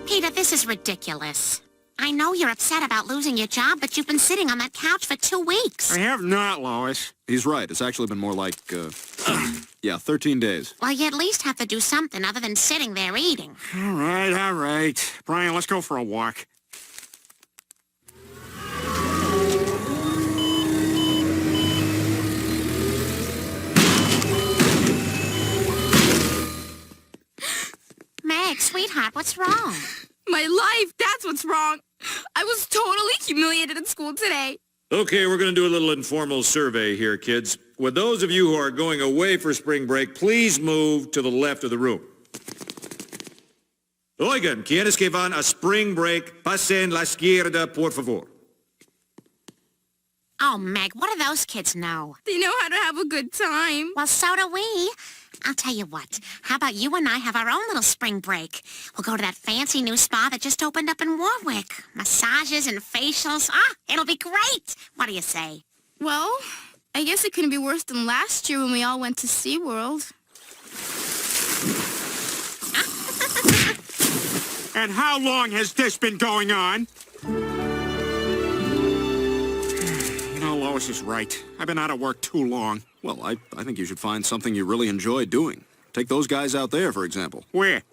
Peter, this is ridiculous. I know you're upset about losing your job, but you've been sitting on that couch for 2 weeks. I have not, Lois. He's right. It's actually been more like, 13 days. Well, you at least have to do something other than sitting there eating. All right. Brian, let's go for a walk. Meg, sweetheart, what's wrong? My life, that's what's wrong. I was totally humiliated in school today. Okay, we're going to do a little informal survey here, kids. With those of you who are going away for spring break, please move to the left of the room. Oigan, quienes que van a spring break, pasen la izquierda, por favor. Oh, Meg, what do those kids know? They know how to have a good time. Well, so do we. I'll tell you what. How about you and I have our own little spring break? We'll go to that fancy new spa that just opened up in Warwick. Massages and facials. It'll be great. What do you say? Well, I guess it couldn't be worse than last year when we all went to SeaWorld. And how long has this been going on? You know, Lois is right. I've been out of work too long. Well, I think you should find something you really enjoy doing. Take those guys out there, for example. Where?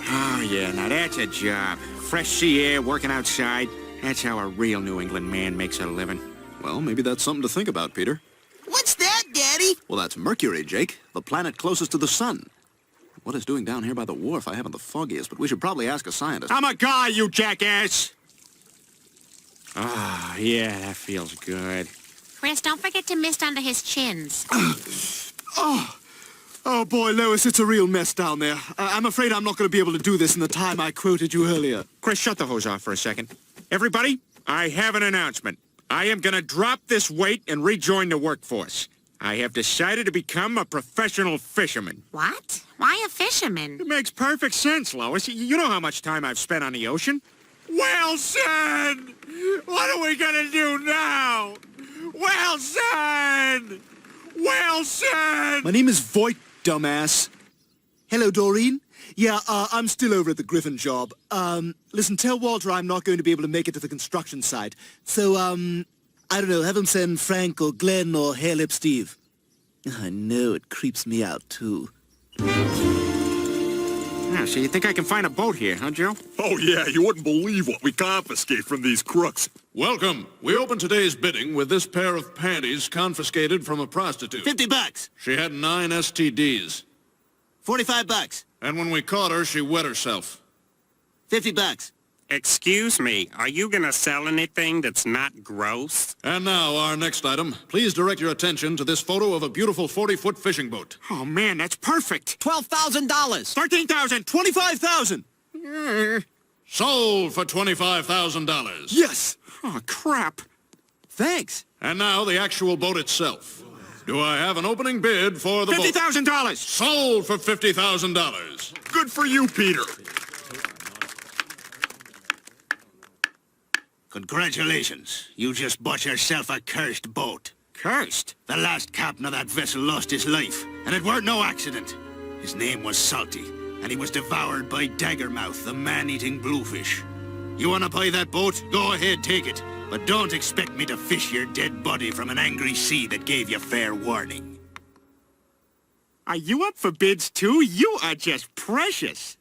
Oh, yeah, now that's a job. Fresh sea air, working outside. That's how a real New England man makes a living. Well, maybe that's something to think about, Peter. What's that, Daddy? Well, that's Mercury, Jake, the planet closest to the sun. What it's doing down here by the wharf, I haven't the foggiest, but we should probably ask a scientist. I'm a guy, you jackass! Ah, yeah, that feels good. Chris, don't forget to mist under his chins. Oh, boy, Lois, it's a real mess down there. I'm afraid I'm not going to be able to do this in the time I quoted you earlier. Chris, shut the hose off for a second. Everybody, I have an announcement. I am going to drop this weight and rejoin the workforce. I have decided to become a professional fisherman. What? Why a fisherman? It makes perfect sense, Lois. You know how much time I've spent on the ocean. Wilson! What are we gonna do now? Wilson! Wilson! My name is Voight, dumbass. Hello, Doreen. Yeah, I'm still over at the Griffin job. Listen, tell Walter I'm not going to be able to make it to the construction site. So, I don't know, have him send Frank or Glenn or Hairlip Steve. I know, it creeps me out, too. Yeah, so you think I can find a boat here, huh, Joe? Oh, yeah, you wouldn't believe what we confiscate from these crooks. Welcome. We open today's bidding with this pair of panties confiscated from a prostitute. $50. She had 9 STDs. $45. And when we caught her, she wet herself. $50. Excuse me, are you gonna sell anything that's not gross? And now, our next item. Please direct your attention to this photo of a beautiful 40-foot fishing boat. Oh, man, that's perfect. $12,000. $13,000. $25,000. Sold for $25,000. Yes. Oh, crap. Thanks. And now, the actual boat itself. Do I have an opening bid for the boat? $50,000. Sold for $50,000. Good for you, Peter. Congratulations. You just bought yourself a cursed boat. Cursed? The last captain of that vessel lost his life, and it weren't no accident. His name was Salty, and he was devoured by Daggermouth, the man-eating bluefish. You want to buy that boat? Go ahead, take it. But don't expect me to fish your dead body from an angry sea that gave you fair warning. Are you up for bids, too? You are just precious.